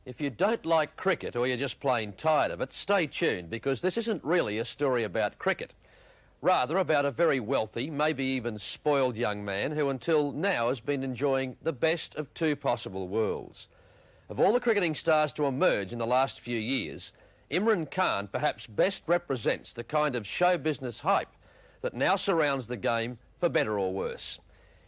If you don't like cricket or you're just plain tired of it, stay tuned, because this isn't really a story about cricket. Rather about a very wealthy, maybe even spoiled young man who until now has been enjoying the best of two possible worlds. Of all the cricketing stars to emerge in the last few years, Imran Khan perhaps best represents the kind of show business hype that now surrounds the game, for better or worse.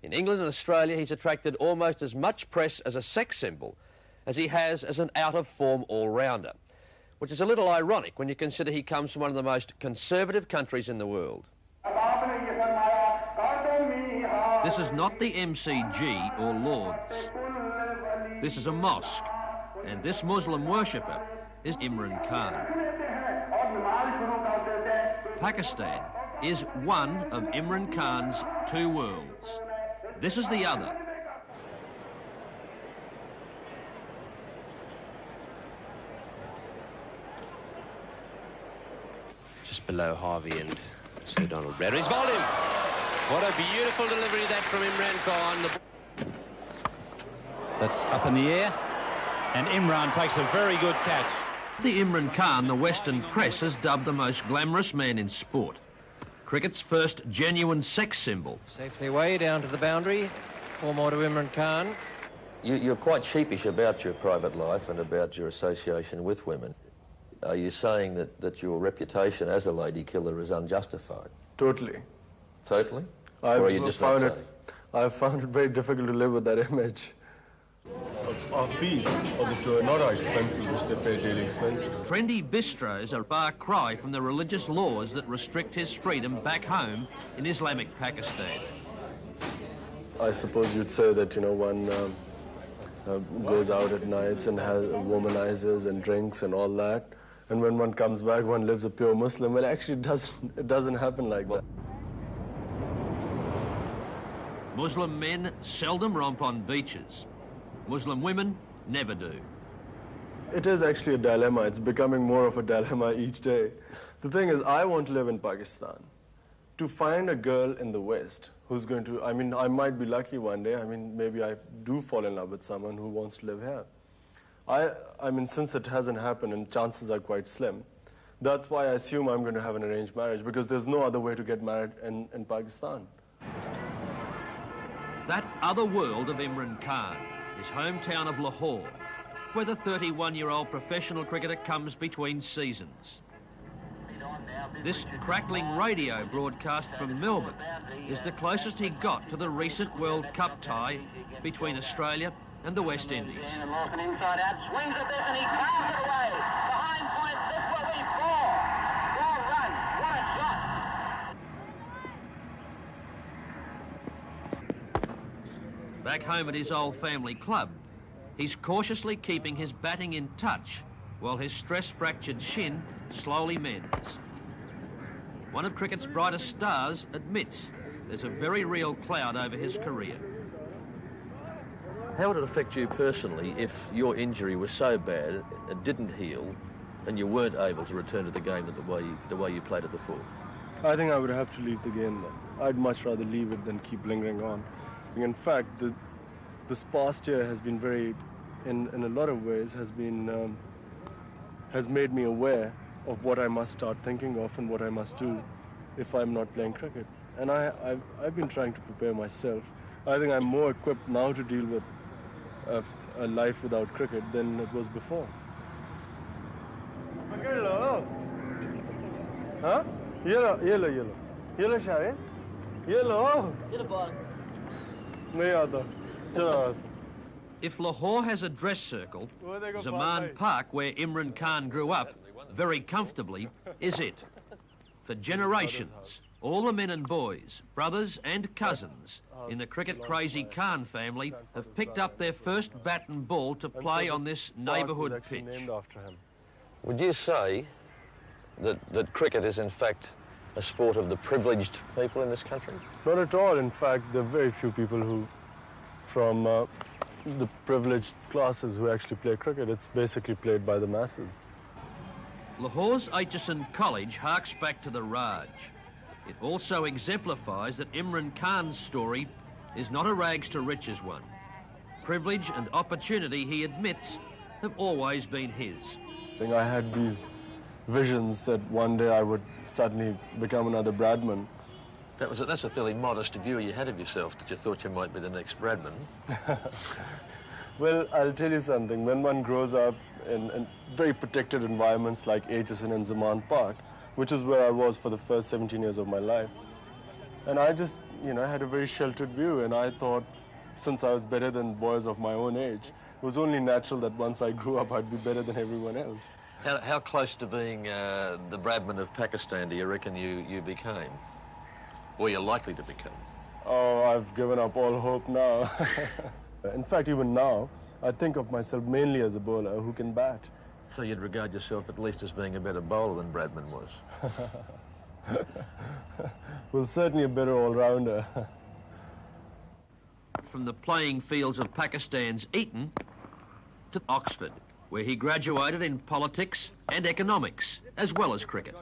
In England and Australia, he's attracted almost as much press as a sex symbol as he has as an out-of-form all-rounder, which is a little ironic when you consider he comes from one of the most conservative countries in the world. This is not the MCG or Lords. This is a mosque, and this Muslim worshipper is Imran Khan. Pakistan is one of Imran Khan's two worlds. This is the other. Just below Harvey and Sir Donald Bradley. He's bowled him. What a beautiful delivery that from Imran Khan. That's up in the air, and Imran takes a very good catch. The Imran Khan the Western press has dubbed the most glamorous man in sport. Cricket's first genuine sex symbol. Safely away down to the boundary. 4 more to Imran Khan. You're quite sheepish about your private life and about your association with women. Are you saying that your reputation as a lady killer is unjustified? Totally. Totally? Or are you just not saying? I've found it very difficult to live with that image. Our fees of the tour are not our expenses, which they pay daily expenses. Trendy bistros are a far cry from the religious laws that restrict his freedom back home in Islamic Pakistan. I suppose you'd say that, you know, one goes out at nights and has womanizers and drinks and all that. And when one comes back, one lives a pure Muslim. Well, actually, it doesn't happen like that. Muslim men seldom romp on beaches. Muslim women never do. It is actually a dilemma. It's becoming more of a dilemma each day. The thing is, I want to live in Pakistan. To find a girl in the West who's going to, I mean, I might be lucky one day. I mean, maybe I do fall in love with someone who wants to live here. I mean, since it hasn't happened and chances are quite slim, that's why I assume I'm going to have an arranged marriage, because there's no other way to get married in Pakistan. That other world of Imran Khan, his hometown of Lahore, where the 31-year-old professional cricketer comes between seasons. This crackling radio broadcast from Melbourne is the closest he got to the recent World Cup tie between Australia and the West Indies. Lawson inside out, swings at this and he clears it away. Behind point, this will be 4 runs. What a shot. Back home at his old family club, he's cautiously keeping his batting in touch while his stress-fractured shin slowly mends. One of cricket's brightest stars admits there's a very real cloud over his career. How would it affect you personally if your injury was so bad it didn't heal and you weren't able to return to the game the way you played it before? I think I would have to leave the game then. I'd much rather leave it than keep lingering on. In fact, this past year has been very, in a lot of ways, has made me aware of what I must start thinking of and what I must do if I'm not playing cricket. And I've been trying to prepare myself. I think I'm more equipped now to deal with a life without cricket than it was before. Hello. Huh? Yellow. Yellow Shahid? Yellow. If Lahore has a dress circle, Zaman Park, where Imran Khan grew up, very comfortably, is it. For generations, all the men and boys, brothers and cousins in the cricket-crazy Khan family have picked up their first bat and ball to play on this neighbourhood pitch. Would you say that cricket is in fact a sport of the privileged people in this country? Not at all. In fact, there are very few people who, from the privileged classes, who actually play cricket. It's basically played by the masses. Lahore's Aitchison College harks back to the Raj. It also exemplifies that Imran Khan's story is not a rags to riches one. Privilege and opportunity, he admits, have always been his. I had these visions that one day I would suddenly become another Bradman. That's a fairly modest view you had of yourself, that you thought you might be the next Bradman. Well, I'll tell you something. When one grows up in very protected environments like Aitchison and Zaman Park, which is where I was for the first 17 years of my life, and I just, had a very sheltered view, and I thought, since I was better than boys of my own age, it was only natural that once I grew up, I'd be better than everyone else. How close to being the Bradman of Pakistan do you reckon you became? Or you're likely to become? Oh, I've given up all hope now. In fact, even now, I think of myself mainly as a bowler who can bat. So you'd regard yourself at least as being a better bowler than Bradman was? Well, certainly a better all-rounder. From the playing fields of Pakistan's Eton to Oxford, where he graduated in politics and economics, as well as cricket.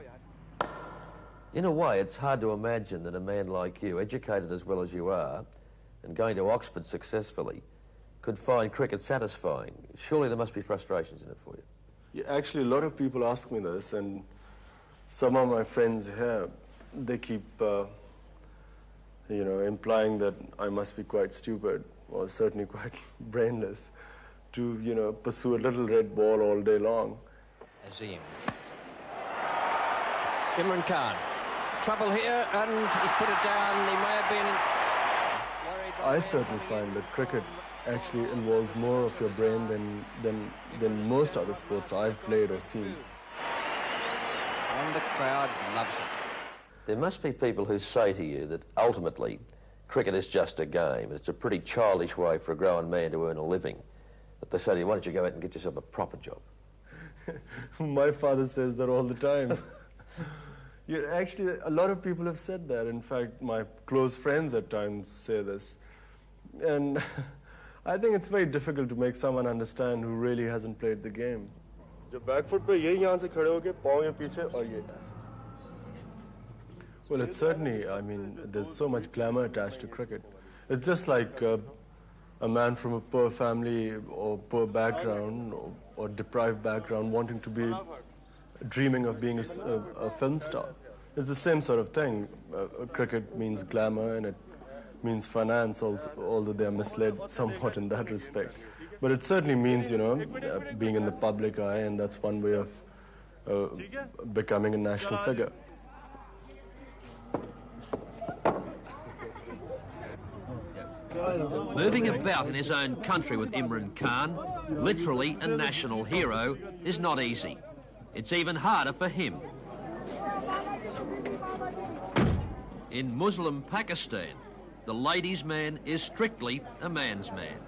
In a way, it's hard to imagine that a man like you, educated as well as you are, and going to Oxford successfully, could find cricket satisfying. Surely there must be frustrations in it for you. Yeah, actually, a lot of people ask me this, and some of my friends here, they keep, implying that I must be quite stupid, or certainly quite brainless, to, pursue a little red ball all day long. Azim. Imran Khan. Trouble here, and he's put it down. He may have been worried. I certainly find that cricket actually involves more of your brain than most other sports I've played or seen. And the crowd loves it. There must be people who say to you that ultimately cricket is just a game. It's a pretty childish way for a grown man to earn a living. That they say to you, why don't you go out and get yourself a proper job? My father says that all the time. Yeah, actually, a lot of people have said that. In fact, my close friends at times say this. And I think it's very difficult to make someone understand who really hasn't played the game. Well, it's certainly, there's so much glamour attached to cricket. It's just like a man from a poor family or poor background or deprived background wanting to be, dreaming of being a film star. It's the same sort of thing. Cricket means glamour and it means finance also, although they are misled somewhat in that respect. But it certainly means, being in the public eye, and that's one way of becoming a national figure. Moving about in his own country with Imran Khan, literally a national hero, is not easy. It's even harder for him. In Muslim Pakistan, the ladies' man is strictly a man's man.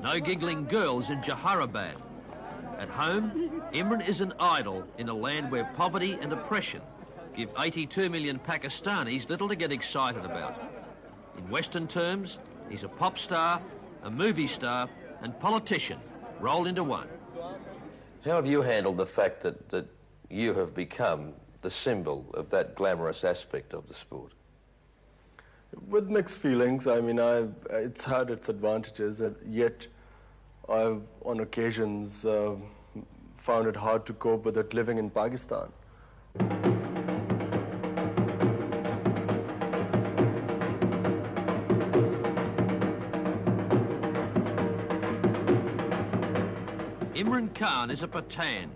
No giggling girls in Jaharabad. At home, Imran is an idol in a land where poverty and oppression give 82 million Pakistanis little to get excited about. In Western terms, he's a pop star, a movie star, and politician rolled into one. How have you handled the fact that you have become the symbol of that glamorous aspect of the sport? With mixed feelings. It's had its advantages, yet I've, on occasions, found it hard to cope with it living in Pakistan. Imran Khan is a Pathan,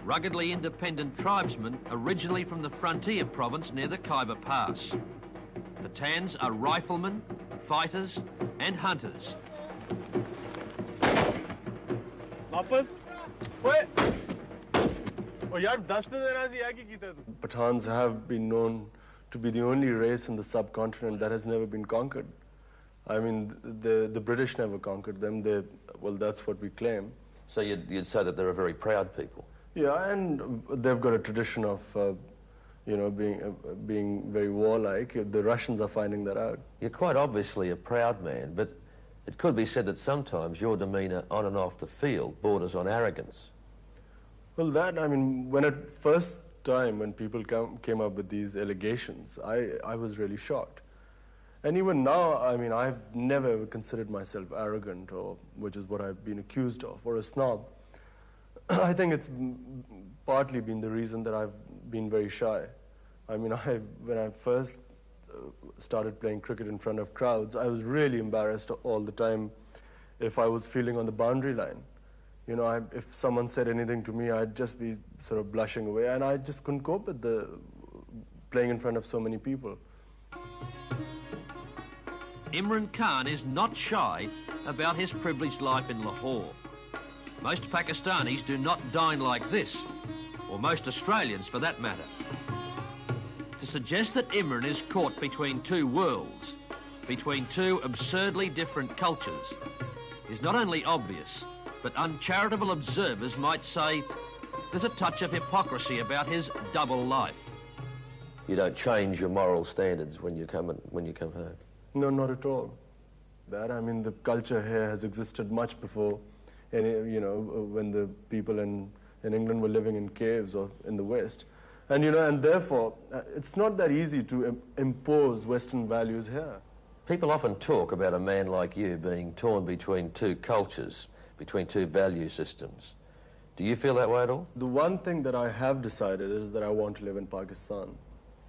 ruggedly independent tribesman originally from the frontier province near the Khyber Pass. Pathans are riflemen, fighters and hunters. Pathans have been known to be the only race in the subcontinent that has never been conquered. The British never conquered them. That's what we claim. So you'd say that they're a very proud people? Yeah, and they've got a tradition of, being very warlike. The Russians are finding that out. You're quite obviously a proud man, but it could be said that sometimes your demeanour on and off the field borders on arrogance. Well, when people came up with these allegations, I was really shocked. And even now, I've never ever considered myself arrogant, which is what I've been accused of, or a snob. I think it's partly been the reason that I've been very shy. I mean, when I first started playing cricket in front of crowds, I was really embarrassed all the time if I was feeling on the boundary line. You know, if someone said anything to me, I'd just be sort of blushing away, and I just couldn't cope with playing in front of so many people. Imran Khan is not shy about his privileged life in Lahore. Most Pakistanis do not dine like this, or most Australians for that matter. To suggest that Imran is caught between two worlds, between two absurdly different cultures, is not only obvious, but uncharitable observers might say there's a touch of hypocrisy about his double life. You don't change your moral standards when you come home? No, not at all. I mean, the culture here has existed much before you know, when the people in England were living in caves or in the West. And, you know, and therefore, it's not that easy to impose Western values here. People often talk about a man like you being torn between two cultures, between two value systems. Do you feel that way at all? The one thing that I have decided is that I want to live in Pakistan.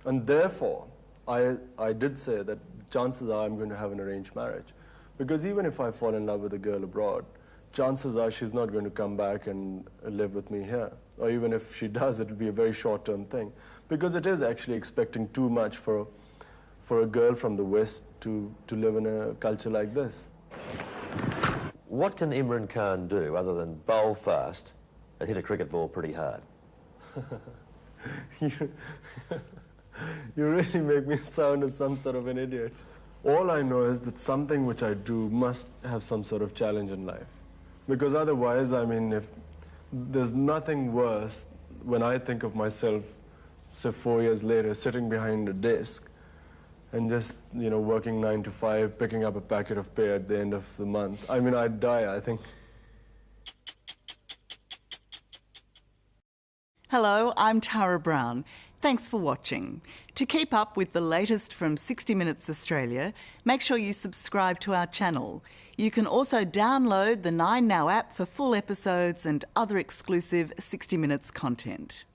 And therefore, I did say that chances are I'm going to have an arranged marriage. Because even if I fall in love with a girl abroad, chances are she's not going to come back and live with me here. Or even if she does, it'll be a very short-term thing. Because it is actually expecting too much for a girl from the West to live in a culture like this. What can Imran Khan do other than bowl fast and hit a cricket ball pretty hard? You really make me sound as some sort of an idiot. All I know is that something which I do must have some sort of challenge in life. Because otherwise, I mean, if there's nothing worse when I think of myself, say 4 years later, sitting behind a desk and just, you know, working 9 to 5, picking up a packet of pay at the end of the month. I mean, I'd die, I think. Hello, I'm Tara Brown. Thanks for watching. To keep up with the latest from 60 Minutes Australia, make sure you subscribe to our channel. You can also download the 9Now app for full episodes and other exclusive 60 Minutes content.